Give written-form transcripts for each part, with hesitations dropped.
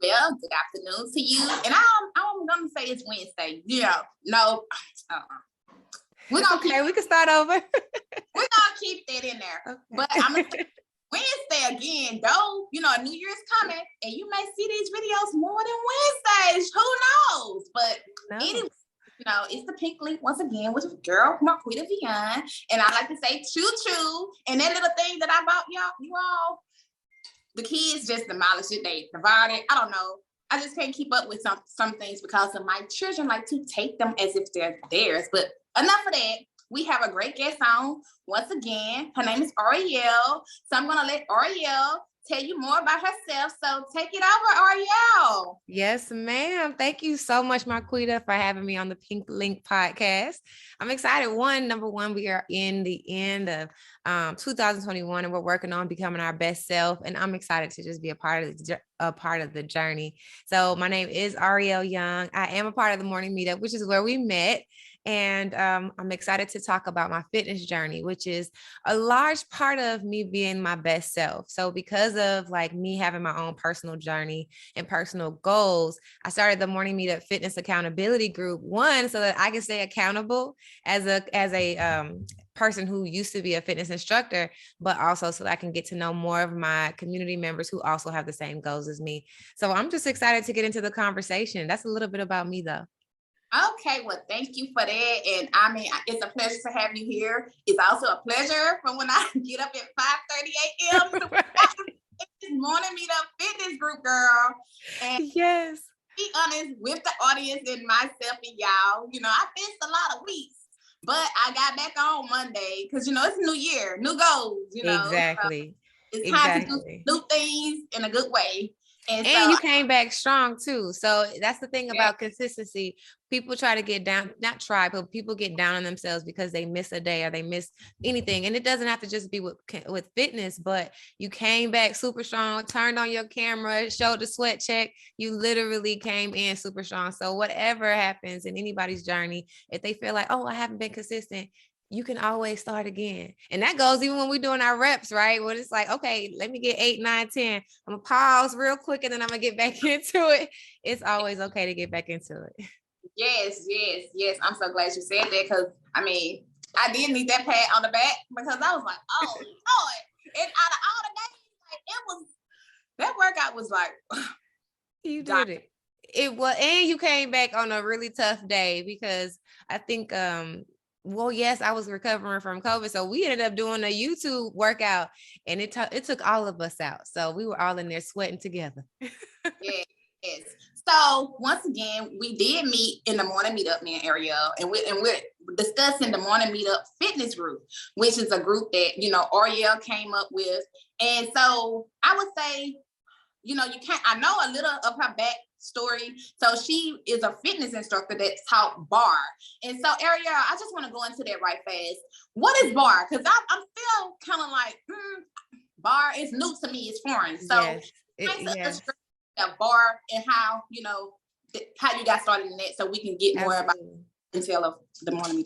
Well, good afternoon to you. And I'm gonna say it's Wednesday. Yeah, no, we're gonna okay. We can start over. We're gonna keep that in there. Okay. But I'm gonna say Wednesday again, though. You know, New Year's coming, and you may see these videos more than Wednesdays. Who knows? But anyway, you know, it's the Pink Link once again with girl Marquita Vian, and I like to say choo choo. And that little thing that I bought you all. The kids just demolished it. They divided. I don't know. I just can't keep up with some things because of my children like to take them as if they're theirs. But enough of that. We have a great guest on once again. Her name is Arylle. So I'm going to let Arylle tell you more about herself. So take it over, Arylle. Yes, ma'am. Thank you so much, Marquita, for having me on the Pink Link podcast. I'm excited. Number one, we are in the end of 2021 and we're working on becoming our best self. And I'm excited to just be a part of the journey. So my name is Arylle Young. I am a part of the Morning Meetup, which is where we met. And I'm excited to talk about my fitness journey, which is a large part of me being my best self. So because of like me having my own personal journey and personal goals, I started the Morning Meetup Fitness Accountability Group, one, so that I can stay accountable as a person who used to be a fitness instructor, but also so that I can get to know more of my community members who also have the same goals as me. So I'm just excited to get into the conversation. That's a little bit about me though. Okay, well, thank you for that. And I mean, it's a pleasure to have you here. It's also a pleasure from when I get up at 5:30 a.m. It's Morning Meetup Fitness Group, girl. And yes, be honest with the audience and myself and y'all, you know, I missed a lot of weeks, but I got back on Monday because, you know, it's a new year, new goals, you know. Exactly. So it's time to do new things in a good way. And so, you came back strong too. So that's the thing about consistency. People try to get down, not try, but people get down on themselves because they miss a day or they miss anything. And it doesn't have to just be with fitness, but you came back super strong, turned on your camera, showed the sweat check. You literally came in super strong. So whatever happens in anybody's journey, if they feel like, oh, I haven't been consistent, you can always start again. And that goes even when we're doing our reps, right? When it's like, okay, let me get 8, 9, 10. I'm gonna pause real quick and then I'm gonna get back into it. It's always okay to get back into it. Yes. I'm so glad you said that because I mean, I did need that pat on the back because I was like, oh Lord. And out of all the days, like it was that workout was like you did it. It was, and you came back on a really tough day because I think well, yes, I was recovering from COVID. So we ended up doing a YouTube workout and it took all of us out. So we were all in there sweating together. Yes. So once again, we did meet in the Morning Meetup, me and Arylle, and we're discussing the Morning Meetup Fitness Group, which is a group that, you know, Arylle came up with. And so I would say, you know, I know a little of her backstory. So she is a fitness instructor that taught bar. And so Arylle, I just want to go into that right fast. What is bar? Because I'm still kind of like, bar is new to me, it's foreign. So yes. Bar and how, you know, how you got started in that so we can get more about the detail of the Morning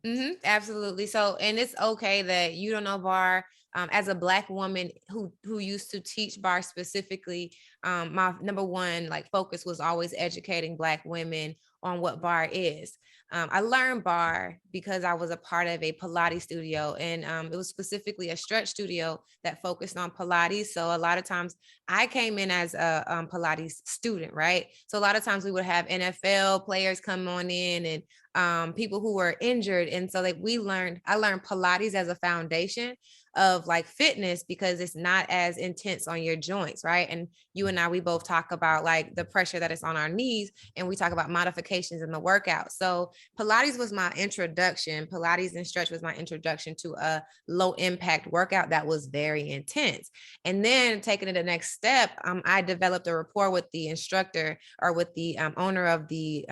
Meetup. Absolutely. So, and it's okay that you don't know bar. As a Black woman who used to teach bar specifically, my number one focus was always educating Black women on what bar is. I learned bar because I was a part of a Pilates studio, and it was specifically a stretch studio that focused on Pilates. So a lot of times I came in as a Pilates student, right? So a lot of times we would have NFL players come on in and people who were injured. And so I learned Pilates as a foundation of fitness because it's not as intense on your joints, right? And you and I, we both talk about the pressure that is on our knees, and we talk about modifications in the workout. So Pilates was my introduction. Pilates and stretch was my introduction to a low impact workout that was very intense. And then taking it the next step, I developed a rapport with the instructor or with the owner of the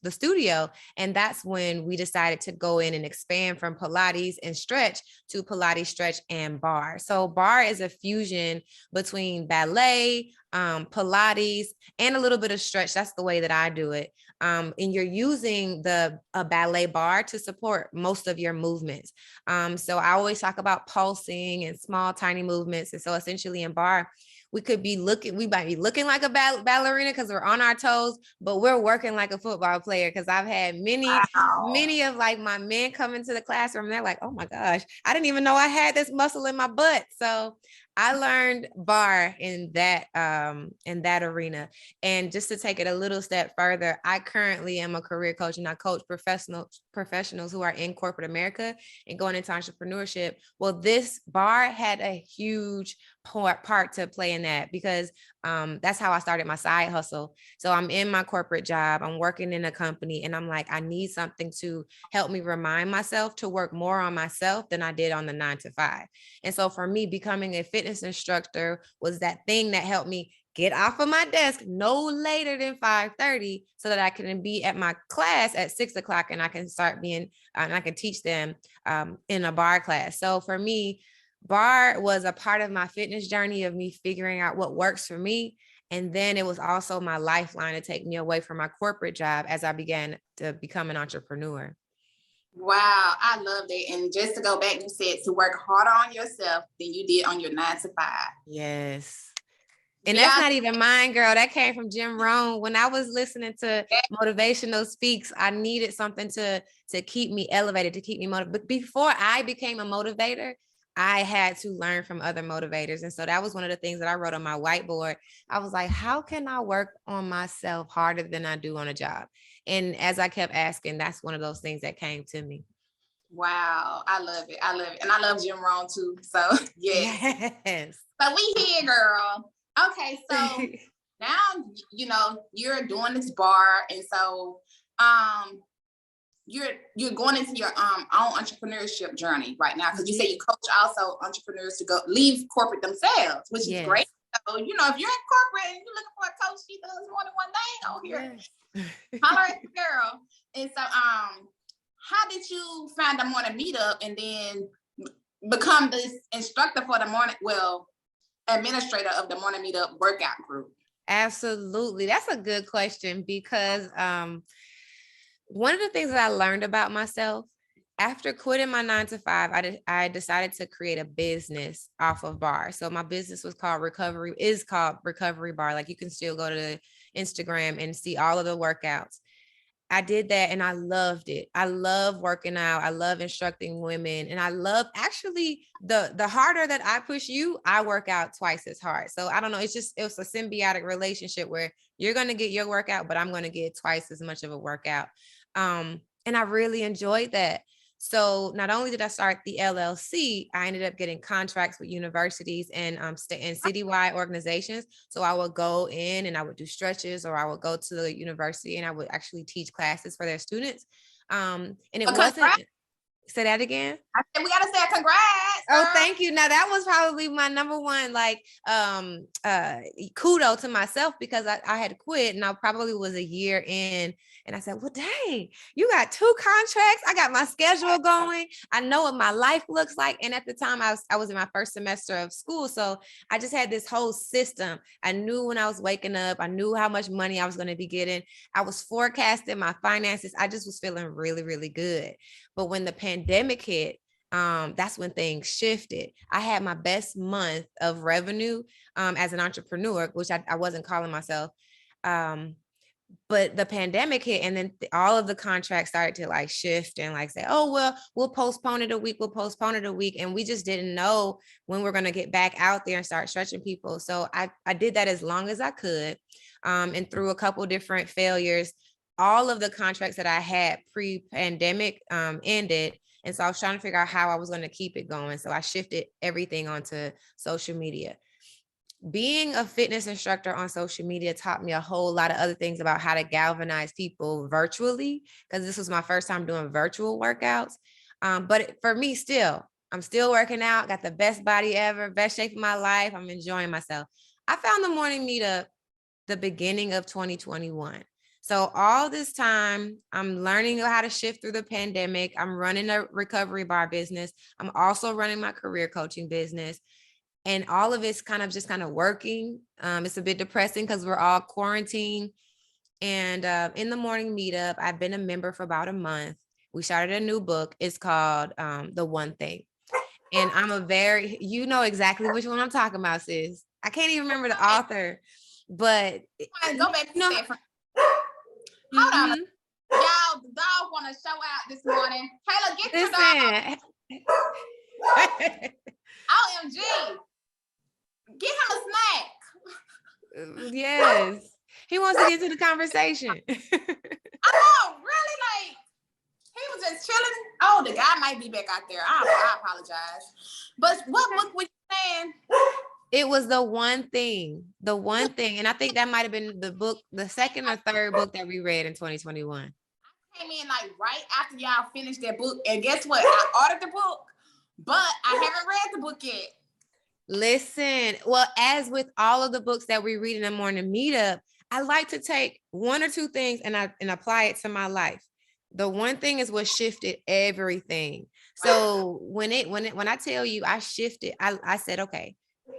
studio. And that's when we decided to go in and expand from Pilates and stretch to Pilates, stretch, and bar. So bar is a fusion between ballet, Pilates, and a little bit of stretch. That's the way that I do it. And you're using a ballet bar to support most of your movements. So I always talk about pulsing and small, tiny movements. And so essentially in bar, we might be looking like a ballerina because we're on our toes, but we're working like a football player. Because I've had many of like my men come into the classroom and they're like, oh my gosh, I didn't even know I had this muscle in my butt. So I learned bar in that arena. And just to take it a little step further, I currently am a career coach, and I coach professionals who are in corporate America and going into entrepreneurship. Well, this bar had a huge part to play in that, because that's how I started my side hustle. So I'm in my corporate job, I'm working in a company, and I'm like, I need something to help me remind myself to work more on myself than I did on the 9 to 5. And so for me, becoming a fitness instructor was that thing that helped me get off of my desk no later than 5:30, so that I can be at my class at 6 o'clock, and I can start being, and I can teach them in a bar class. So for me, bar was a part of my fitness journey, of me figuring out what works for me. And then it was also my lifeline to take me away from my corporate job as I began to become an entrepreneur. Wow, I love that. And just to go back, you said to work harder on yourself than you did on your 9 to 5. Yes. And that's not even mine, girl. That came from Jim Rohn. When I was listening to motivational speaks, I needed something to keep me elevated, to keep me motivated. But before I became a motivator, I had to learn from other motivators. And so that was one of the things that I wrote on my whiteboard. I was like, how can I work on myself harder than I do on a job? And as I kept asking, that's one of those things that came to me. Wow, I love it. I love it. And I love Jim Rohn too. So yes. So we here, girl. Okay, so now you're doing this bar, and so you're going into your own entrepreneurship journey right now, because you say you coach also entrepreneurs to go leave corporate themselves, which is great. So if you're in corporate and you're looking for a coach, she does more than one thing on here. Holler at the girl. And so how did you find the Morning Meetup and then become this instructor for the morning, administrator of the Morning Meetup workout group? Absolutely. That's a good question, because one of the things that I learned about myself after quitting my 9 to 5, I decided to create a business off of bar. So my business is called Recovery Bar. Like, you can still go to Instagram and see all of the workouts. I did that and I loved it. I love working out. I love instructing women. And I love, actually, the harder that I push you, I work out twice as hard. So I don't know. It was a symbiotic relationship where you're going to get your workout, but I'm going to get twice as much of a workout. And I really enjoyed that. So not only did I start the LLC, I ended up getting contracts with universities and citywide organizations. So I would go in and I would do stretches, or I would go to the university and I would actually teach classes for their students. And it wasn't. Say that again. I said, we got to say a congrats. Oh, thank you. Now that was probably my number one, kudo to myself, because I had quit and I probably was a year in, and I said, well, dang, you got 2 contracts. I got my schedule going. I know what my life looks like. And at the time I was in my first semester of school. So I just had this whole system. I knew when I was waking up, I knew how much money I was going to be getting. I was forecasting my finances. I just was feeling really, really good. But when the pandemic hit, that's when things shifted. I had my best month of revenue as an entrepreneur, which I wasn't calling myself. But the pandemic hit, and then all of the contracts started to shift and say, oh, well, we'll postpone it a week. And we just didn't know when we're going to get back out there and start stretching people. So I did that as long as I could. And through a couple different failures, all of the contracts that I had pre-pandemic ended. And so I was trying to figure out how I was going to keep it going. So I shifted everything onto social media. Being a fitness instructor on social media taught me a whole lot of other things about how to galvanize people virtually, because this was my first time doing virtual workouts. But for me, I'm still working out, got the best body ever, best shape of my life. I'm enjoying myself. I found the Morning Meetup the beginning of 2021. So all this time, I'm learning how to shift through the pandemic. I'm running a recovery bar business. I'm also running my career coaching business. And all of it's kind of working. It's a bit depressing because we're all quarantined. And in the Morning Meetup, I've been a member for about a month. We started a new book. It's called The One Thing. And you know exactly which one I'm talking about, sis. I can't even remember the author, but go back to Stanford. Hold on. Y'all, the dog want to show out this morning. Kayla, get your dog. OMG. Get him a snack. Yes. He wants to get into the conversation. I know, really, like, he was just chilling. Oh, the guy might be back out there. I apologize. But what book were you saying? It was the one thing. And I think that might have been the second or third book that we read in 2021. I came in like right after y'all finished that book. And guess what? I ordered the book, but I haven't read the book yet. Listen, well, as with all of the books that we read in the morning meetup, I like to take one or two things and apply it to my life. The one thing is what shifted everything. So when I tell you I shifted, I said, okay,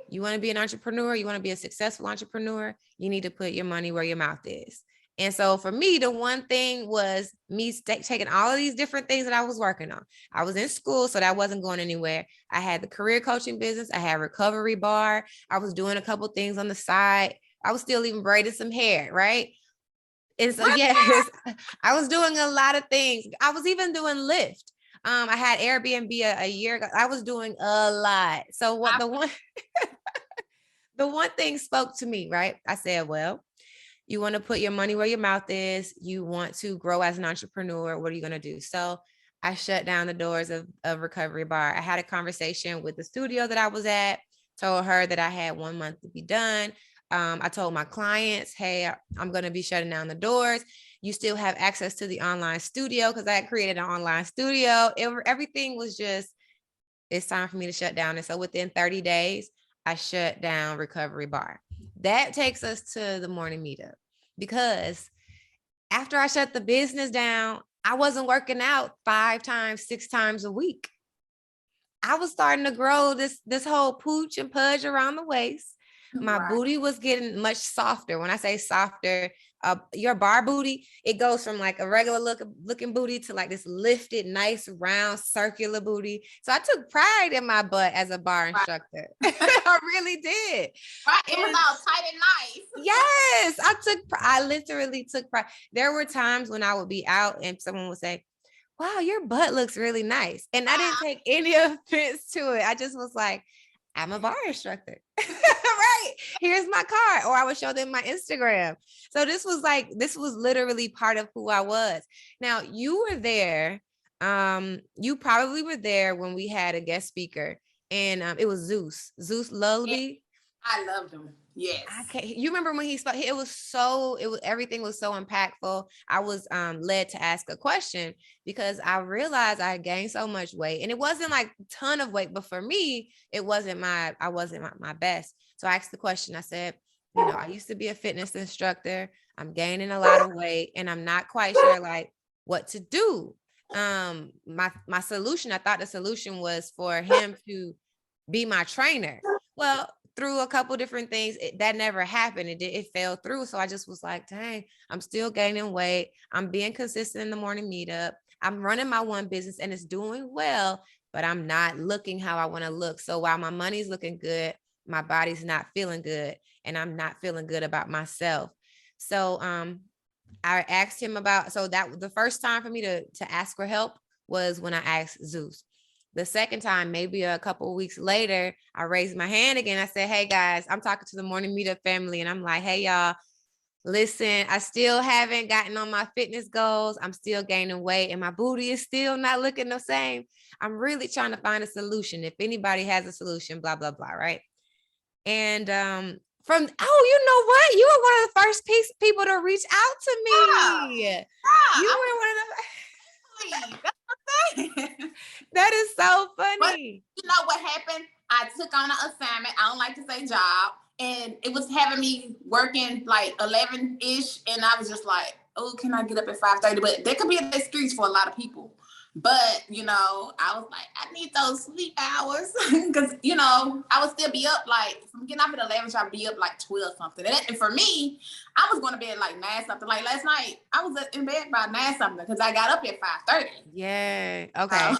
you want to be an entrepreneur, you want to be a successful entrepreneur, you need to put your money where your mouth is. And so for me, the one thing was me taking all of these different things that I was working on. I was in school, so that wasn't going anywhere. I had the career coaching business. I had Recovery Bar. I was doing a couple things on the side. I was still even braiding some hair, right? And so, yes, I was doing a lot of things. I was even doing Lyft. I had Airbnb a year ago. I was doing a lot. So what the one thing spoke to me, right? I said, well, you want to put your money where your mouth is. You want to grow as an entrepreneur. What are you going to do? So I shut down the doors of Recovery Bar. I had a conversation with the studio that I was at, told her that I had 1 month to be done. I told my clients, hey, I'm going to be shutting down the doors. You still have access to the online studio because I had created an online studio. Everything was just, it's time for me to shut down. And so within 30 days, I shut down Recovery Bar. That takes us to the morning meetup, because after I shut the business down, I wasn't working out 5 times, 6 times a week. I was starting to grow this whole pooch and pudge around the waist. My booty was getting much softer. When I say softer, your bar booty, it goes from like a regular looking booty to like this lifted, nice, round, circular booty. So I took pride in my butt as a bar instructor. I really did. Right. It was all tight and nice. Yes, I literally took pride. There were times when I would be out and someone would say, wow, your butt looks really nice. And I didn't take any offense to it. I just was like, I'm a bar instructor. Right. Here's my card. Or I would show them my Instagram. So this was literally part of who I was. Now you were there. You probably were there when we had a guest speaker, and it was Zeus Lullaby. Yeah, I loved him. Yes. You remember when he spoke? Everything was so impactful. I was led to ask a question because I realized I had gained so much weight, and it wasn't like a ton of weight, but for me, I wasn't my best. So I asked the question. I said, I used to be a fitness instructor. I'm gaining a lot of weight, and I'm not quite sure like what to do. My solution, I thought the solution was for him to be my trainer. Well, through a couple different things, that never happened. It fell through. So I just was like, dang, I'm still gaining weight. I'm being consistent in the morning meetup. I'm running my one business and it's doing well, but I'm not looking how I want to look. So while my money's looking good, my body's not feeling good, and I'm not feeling good about myself. So I asked him that the first time for me to ask for help was when I asked Zeus. The second time, maybe a couple of weeks later, I raised my hand again. I said, hey guys, I'm talking to the Morning Meetup family. And I'm like, hey y'all, listen, I still haven't gotten on my fitness goals. I'm still gaining weight and my booty is still not looking the same. I'm really trying to find a solution. If anybody has a solution, blah, blah, blah, right? And you know what? You were one of the first people to reach out to me. You were one of the... That is so funny. But you know what happened? I took on an assignment. I don't like to say job. And it was having me working like 11-ish. And I was just like, oh, can I get up at 5:30? But there could be an excuse for a lot of people. But, I was like, I need those sleep hours. Because, I would still be up like, from getting up at 11, I'd be up like 12 something. And for me, I was going to bed like 9 something. Like last night, I was in bed by 9 something because I got up at 5:30. Yeah. Okay.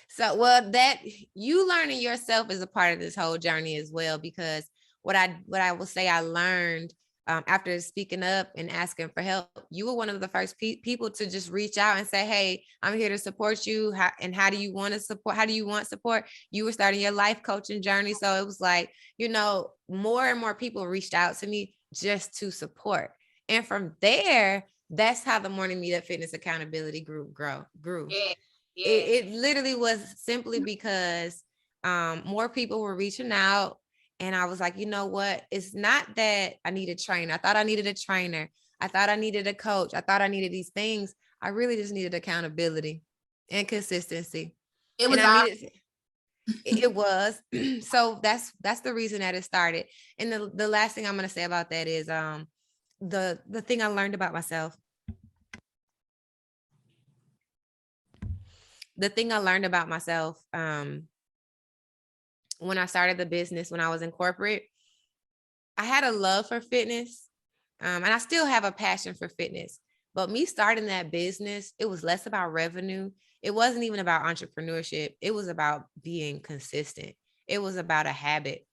So, well, that you learning yourself is a part of this whole journey as well, because what I will say I learned after speaking up and asking for help, you were one of the first people to just reach out and say, hey, I'm here to support you. How do you want to support? How do you want support? You were starting your life coaching journey. So it was like, more and more people reached out to me just to support. And from there, that's how the Morning Meetup Fitness Accountability Group grew. Yeah. It literally was simply because more people were reaching out. And I was like, you know what? It's not that I need a trainer. I thought I needed a trainer. I thought I needed a coach. I thought I needed these things. I really just needed accountability and consistency. It was. It was. So that's the reason that it started. And the last thing I'm going to say about that is the thing I learned about myself. The thing I learned about myself when I started the business, when I was in corporate, I had a love for fitness. And I still have a passion for fitness, but me starting that business, it was less about revenue. It wasn't even about entrepreneurship. It was about being consistent. It was about a habit.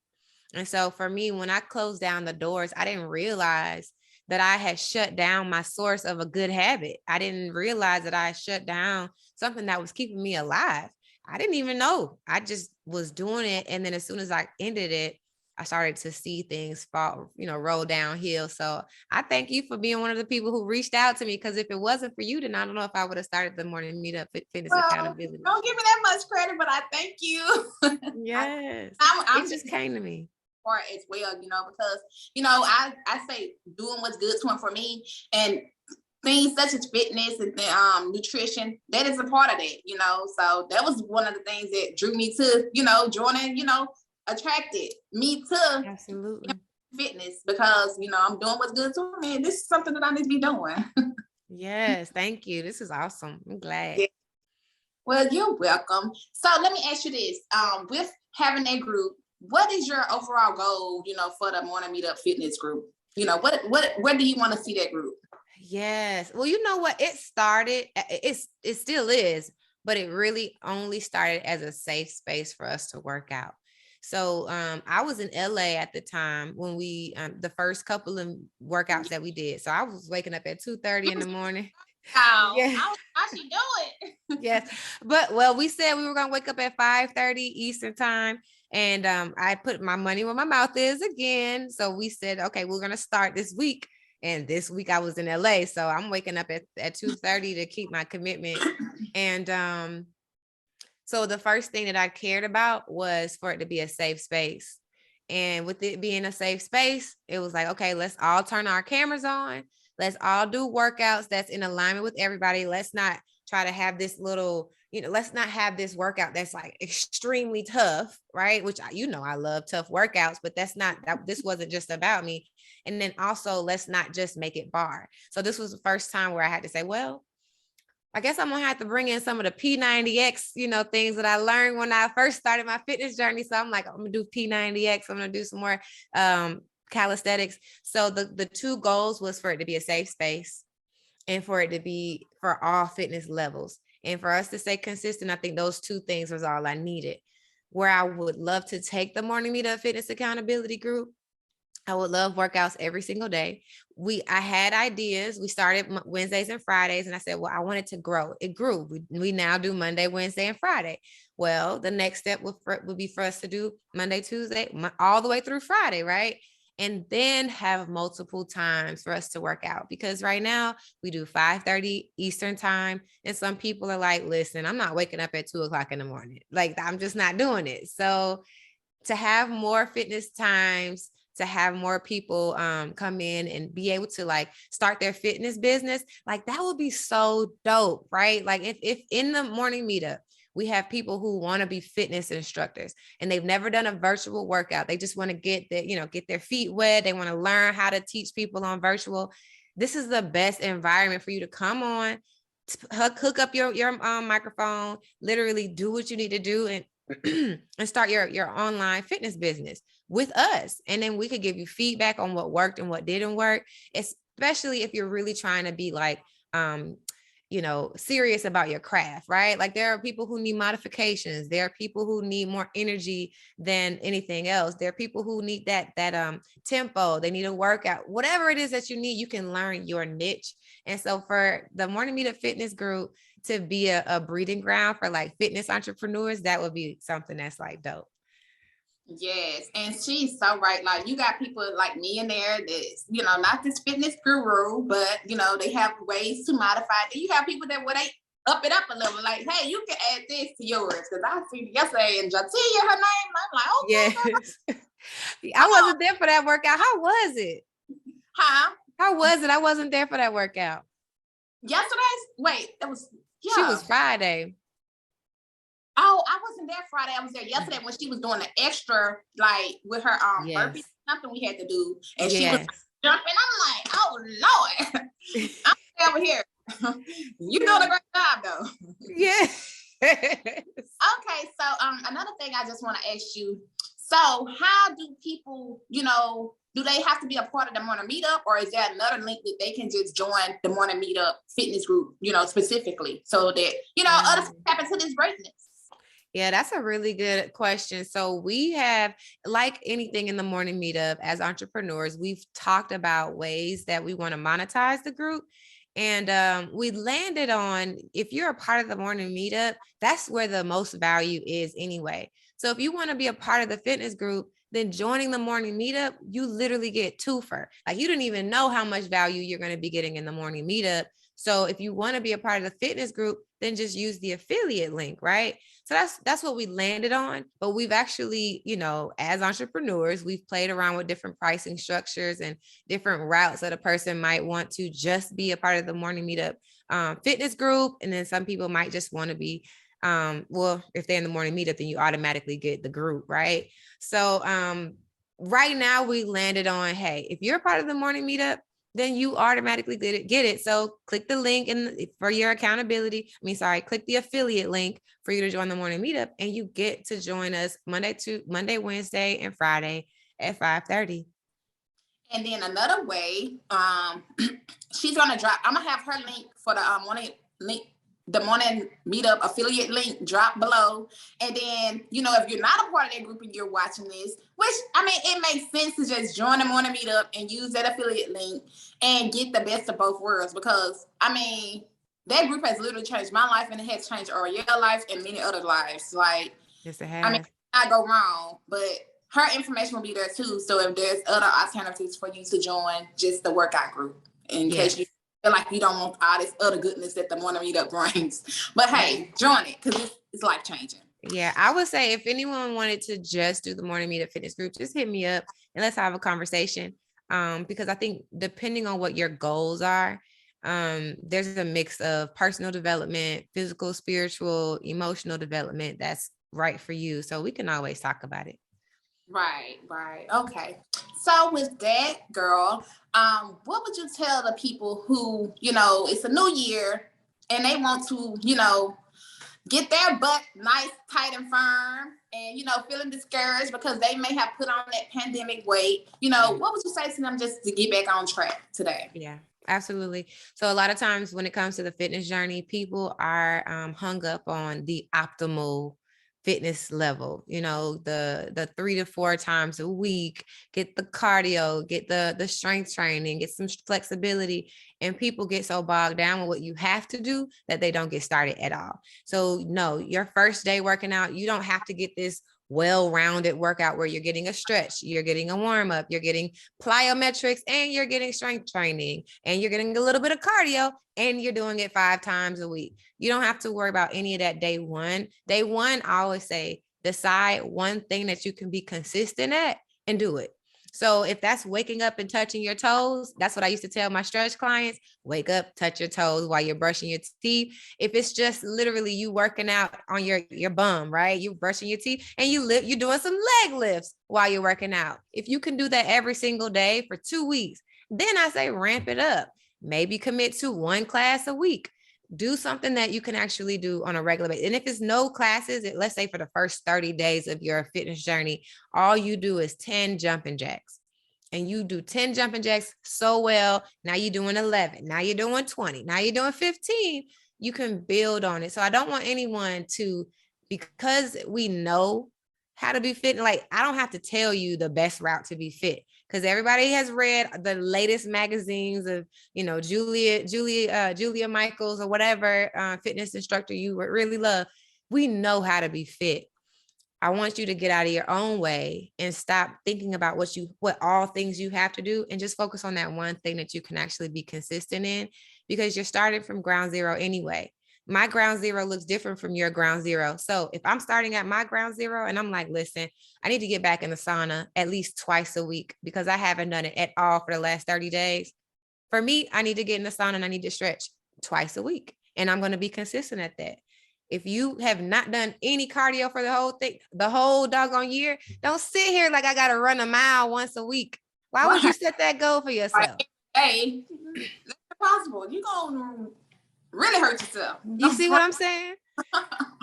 And so for me, when I closed down the doors, I didn't realize that I had shut down my source of a good habit. I didn't realize that I shut down something that was keeping me alive. I didn't even know. I just was doing it. And then as soon as I ended it, I started to see things fall, roll downhill. So I thank you for being one of the people who reached out to me, because if it wasn't for you, then I don't know if I would have started the Morning Meetup Fitness Accountability. Don't give me that much credit, but I thank you. Yes. It just came to me. As well, because, I say doing what's good to him for me, and things such as fitness and nutrition, that is a part of that, so that was one of the things that drew me to, joining, attracted me to absolutely fitness, because, I'm doing what's good to me, and this is something that I need to be doing. Yes, thank you. This is awesome. I'm glad. Yeah. Well, you're welcome. So let me ask you this, with having that group, what is your overall goal, for the Morning Meetup Fitness group? Where do you want to see that group? Yes. Well, you know what? It started, it still is, but it really only started as a safe space for us to work out. So I was in LA at the time when we, the first couple of workouts that we did. So I was waking up at 2:30 in the morning. Oh, yeah. I should do it. Yes. But we said we were going to wake up at 5:30 Eastern time. And I put my money where my mouth is again. So we said, okay, we're going to start this week. And this week I was in LA. So I'm waking up at 2:30 to keep my commitment. And so the first thing that I cared about was for it to be a safe space. And with it being a safe space, it was like, okay, let's all turn our cameras on. Let's all do workouts that's in alignment with everybody. Let's not try to have this little, let's not have this workout that's like extremely tough, right? Which, I love tough workouts, but this wasn't just about me. And then also, let's not just make it bar. So this was the first time where I had to say, well, I guess I'm gonna have to bring in some of the P90X, things that I learned when I first started my fitness journey. So I'm like, I'm gonna do P90X. I'm gonna do some more calisthenics. So the two goals was for it to be a safe space and for it to be for all fitness levels. And for us to stay consistent, I think those two things was all I needed. Where I would love to take the Morning Meetup Fitness Accountability Group, I would love workouts every single day. I had ideas. We started Wednesdays and Fridays, and I said, well, I want it to grow. It grew. We now do Monday, Wednesday, and Friday. Well, the next step would be for us to do Monday, Tuesday, all the way through Friday, right? And then have multiple times for us to work out, because right now we do 5:30 Eastern time. And some people are like, listen, I'm not waking up at 2:00 in the morning. Like, I'm just not doing it. So to have more fitness times, to have more people come in and be able to like start their fitness business, like that would be so dope, right? Like if in the morning meetup, we have people who want to be fitness instructors and they've never done a virtual workout. They just want to get their feet wet. They want to learn how to teach people on virtual. This is the best environment for you to come on, hook up your microphone, literally do what you need to do and start your online fitness business with us. And then we could give you feedback on what worked and what didn't work, especially if you're really trying to be like, serious about your craft, right? Like there are people who need modifications. There are people who need more energy than anything else. There are people who need that tempo. They need a workout, whatever it is that you need, you can learn your niche. And so for the Morning Meetup Fitness Group to be a breeding ground for like fitness entrepreneurs, that would be something that's like dope. Yes, and she's so right. Like you got people like me in there that's, not this fitness guru, but they have ways to modify it. You have people that they up it up a little, like, hey, you can add this to yours. Because I see yesterday and Jatia, her name, I'm like, oh yes. I wasn't there for that workout. How was it? Huh? How was it? I wasn't there for that workout. She was Friday. Oh, I wasn't there Friday. I was there yesterday when she was doing the extra, like with her burpees, something we had to do, and she was jumping. I'm like, oh Lord, I'm over here. You're doing a great job, though. Yeah. Okay, so another thing I just want to ask you. So, how do people, do they have to be a part of the Morning Meetup, or is there another link that they can just join the Morning Meetup Fitness Group, specifically, so that others happen to this greatness? Yeah, that's a really good question. So we have, like anything in the Morning Meetup, as entrepreneurs, we've talked about ways that we want to monetize the group. And we landed on, if you're a part of the Morning Meetup, that's where the most value is anyway. So if you want to be a part of the fitness group, then joining the Morning Meetup, you literally get twofer. Like you don't even know how much value you're going to be getting in the Morning Meetup. So if you want to be a part of the fitness group, then just use the affiliate link, right? So that's what we landed on. But we've actually, as entrepreneurs, we've played around with different pricing structures and different routes that a person might want to just be a part of the Morning Meetup fitness group. And then some people might just want to be, if they're in the Morning Meetup, then you automatically get the group, right? So right now we landed on, hey, if you're a part of the Morning Meetup, then you automatically get it. So click the link for your accountability. Click the affiliate link for you to join the Morning Meetup, and you get to join us Monday, Wednesday, and Friday at 5:30. And then another way, she's gonna drop. I'm gonna have her link for the Morning Meetup affiliate link drop below. And then, if you're not a part of that group and you're watching this, which, it makes sense to just join the Morning Meetup and use that affiliate link and get the best of both worlds. Because, that group has literally changed my life, and it has changed Arylle life and many other lives. Like, yes, it has. I go wrong, but her information will be there too. So if there's other alternatives for you to join just the workout group, in case you feel like you don't want all this other goodness that the Morning Meetup brings. But hey, join it, because it's life changing. Yeah, I would say if anyone wanted to just do the Morning Meetup Fitness Group, just hit me up and let's have a conversation. Because I think depending on what your goals are, there's a mix of personal development, physical, spiritual, emotional development that's right for you. So we can always talk about it. Right. Okay. So with that, girl, what would you tell the people who, it's a new year and they want to, get their butt nice, tight, and firm, and, feeling discouraged because they may have put on that pandemic weight, what would you say to them just to get back on track today? Yeah. Absolutely. So a lot of times when it comes to the fitness journey, people are hung up on the optimal fitness level, the 3 to 4 times a week, get the cardio, get the strength training, get some flexibility. And people get so bogged down with what you have to do that they don't get started at all. So no, your first day working out, you don't have to get this well-rounded workout where you're getting a stretch, you're getting a warm-up, you're getting plyometrics, and you're getting strength training, and you're getting a little bit of cardio, and you're doing it 5 times a week. You don't have to worry about any of that day one. Day one, I always say, decide one thing that you can be consistent at and do it. So if that's waking up and touching your toes, that's what I used to tell my stretch clients, wake up, touch your toes while you're brushing your teeth. If it's just literally you working out on your bum, right? You brushing your teeth and you're doing some leg lifts while you're working out. If you can do that every single day for 2 weeks, then I say ramp it up. Maybe commit to 1 class a week. Do something that you can actually do on a regular basis. And if it's no classes, let's say for the first 30 days of your fitness journey, all you do is 10 jumping jacks. and you do 10 jumping jacks so well, now you're doing 11, now you're doing 20, now you're doing 15, you can build on it. So I don't want anyone to, because we know how to be fit, like I don't have to tell you the best route to be fit, because everybody has read the latest magazines of, you know, Julia Michaels or whatever fitness instructor you really love. We know how to be fit. I want you to get out of your own way and stop thinking about what all things you have to do, and just focus on that one thing that you can actually be consistent in, because you're starting from ground zero anyway. My ground zero looks different from your ground zero. So if I'm starting at my ground zero and I'm like, listen, I need to get back in the sauna at least twice a week because I haven't done it at all for the last 30 days. For me, I need to get in the sauna and I need to stretch twice a week. And I'm going to be consistent at that. If you have not done any cardio for the whole doggone year, don't sit here like I got to run a mile once a week. Why would you set that goal for yourself? Hey, that's impossible. You're going to really hurt yourself. You see what I'm saying?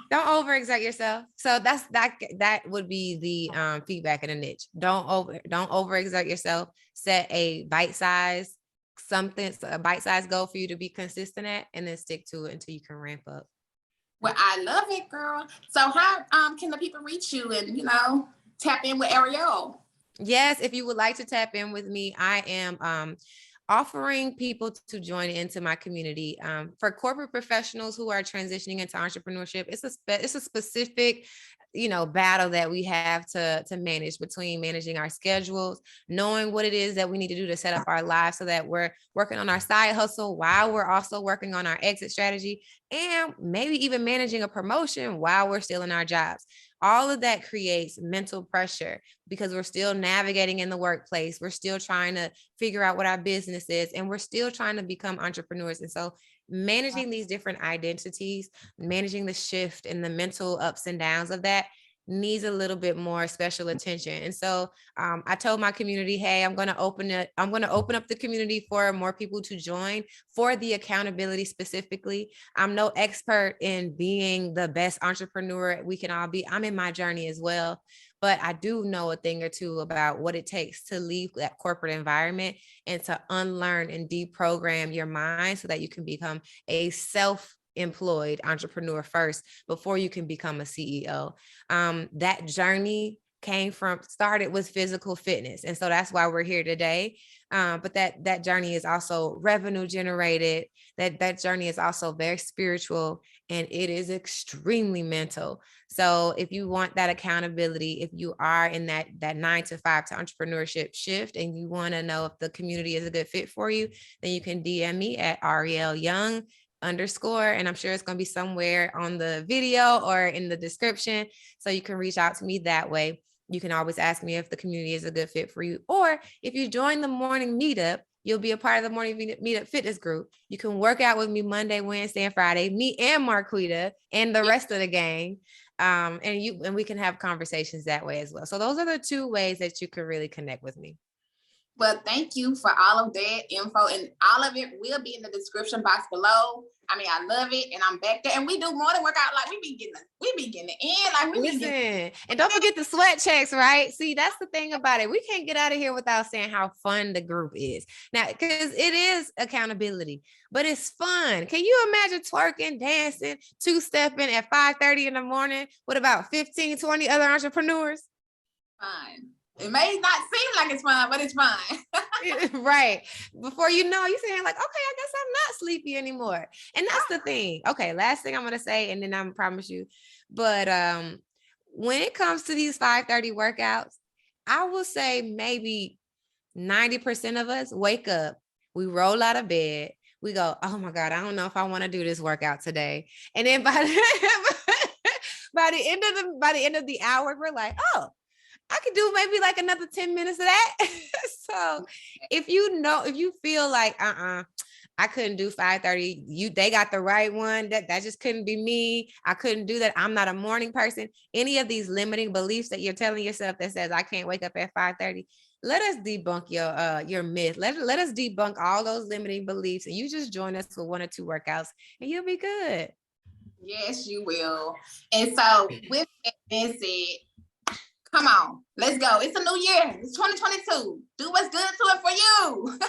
Don't overexert yourself. So that would be the feedback in a niche. Don't overexert yourself. Set a bite-sized goal for you to be consistent at, and then stick to it until you can ramp up. Well, I love it, girl. So how can the people reach you and, you know, tap in with Arylle? Yes, if you would like to tap in with me, I am offering people to join into my community. For corporate professionals who are transitioning into entrepreneurship, it's a specific, you know, battle that we have to manage, between managing our schedules, knowing what it is that we need to do to set up our lives so that we're working on our side hustle while we're also working on our exit strategy, and maybe even managing a promotion while we're still in our jobs. All of that creates mental pressure because we're still navigating in the workplace. We're still trying to figure out what our business is, and we're still trying to become entrepreneurs. And so managing these different identities, managing the shift and the mental ups and downs of that needs a little bit more special attention. And so I told my community, hey, I'm going to open up the community for more people to join for the accountability specifically. I'm no expert in being the best entrepreneur we can all be. I'm in my journey as well. But I do know a thing or two about what it takes to leave that corporate environment and to unlearn and deprogram your mind so that you can become a self-employed entrepreneur first before you can become a CEO. That journey started with physical fitness. And so that's why we're here today. But that journey is also revenue generated. That journey is also very spiritual, and it is extremely mental. So if you want that accountability, if you are in that 9 to 5 to entrepreneurship shift, and you want to know if the community is a good fit for you, then you can DM me at Arylle Young _, and I'm sure it's going to be somewhere on the video or in the description. So you can reach out to me that way. You can always ask me if the community is a good fit for you. Or if you join the morning meetup, you'll be a part of the morning meetup fitness group. You can work out with me Monday, Wednesday, and Friday, me and Marquita and the rest of the gang. And we can have conversations that way as well. So those are the 2 ways that you can really connect with me. Well, thank you for all of that info, and all of it will be in the description box below. I mean, I love it, and I'm back there, and we do morning workout like we be getting it in, like we be getting. And don't forget the sweat checks, right? See, that's the thing about it. We can't get out of here without saying how fun the group is now, because it is accountability, but it's fun. Can you imagine twerking, dancing, 2-stepping at 5:30 in the morning with about 15, 20 other entrepreneurs? Fine. It may not seem like it's fun, but it's fun. Right. Before you know, you're saying like, okay, I guess I'm not sleepy anymore. And that's the thing. Okay, last thing I'm going to say, and then I promise you. But when it comes to these 5:30 workouts, I will say maybe 90% of us wake up, we roll out of bed, we go, oh my God, I don't know if I want to do this workout today. And then by the end of the hour, we're like, oh, I could do maybe like another 10 minutes of that. So if you feel like, I couldn't do 5:30, they got the right one. That just couldn't be me. I couldn't do that. I'm not a morning person. Any of these limiting beliefs that you're telling yourself that says, I can't wake up at 5:30. Let us debunk your myth. Let us debunk all those limiting beliefs, and you just join us for 1 or 2 workouts and you'll be good. Yes, you will. And so with that being said, Come on, let's go. It's a new year. It's 2022. Do what's good to it for you.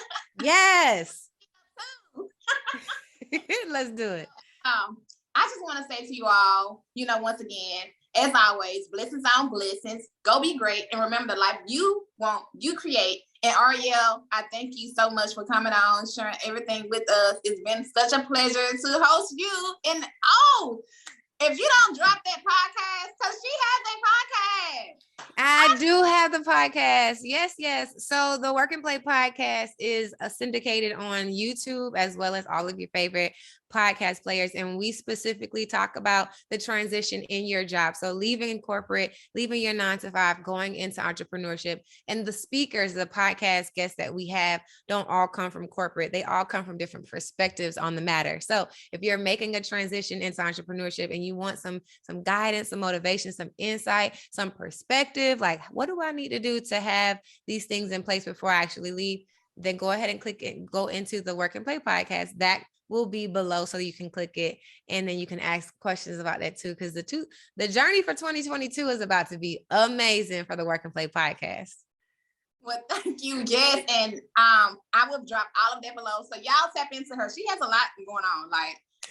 Yes. Let's do it. I just want to say to you all, once again, as always, blessings on blessings. Go be great. And remember, the life you want, you create. And Arylle, I thank you so much for coming on, sharing everything with us. It's been such a pleasure to host you. And if you don't drop that podcast, because she has a podcast. I do have the podcast. Yes, yes. So the Work and Play podcast is syndicated on YouTube as well as all of your favorite podcast players. And we specifically talk about the transition in your job. So leaving corporate, leaving your 9-to-5, going into entrepreneurship. And the speakers, the podcast guests that we have don't all come from corporate. They all come from different perspectives on the matter. So if you're making a transition into entrepreneurship and you want some guidance, some motivation, some insight, some perspective, like what do I need to do to have these things in place before I actually leave, then go ahead and click it, go into the Work and Play podcast. That will be below, so you can click it and then you can ask questions about that too, because the journey for 2022 is about to be amazing for the Work and Play podcast. Well, thank you. Yes. And I will drop all of that below. So y'all tap into her. She has a lot going on,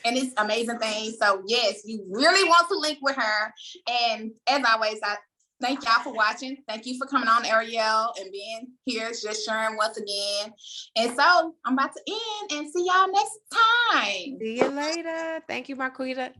and it's amazing things. So yes, you really want to link with her. And as always, I thank y'all for watching. Thank you for coming on, Arylle, and being here, just sharing once again. And so I'm about to end and see y'all next time. See you later. Thank you, Marquita.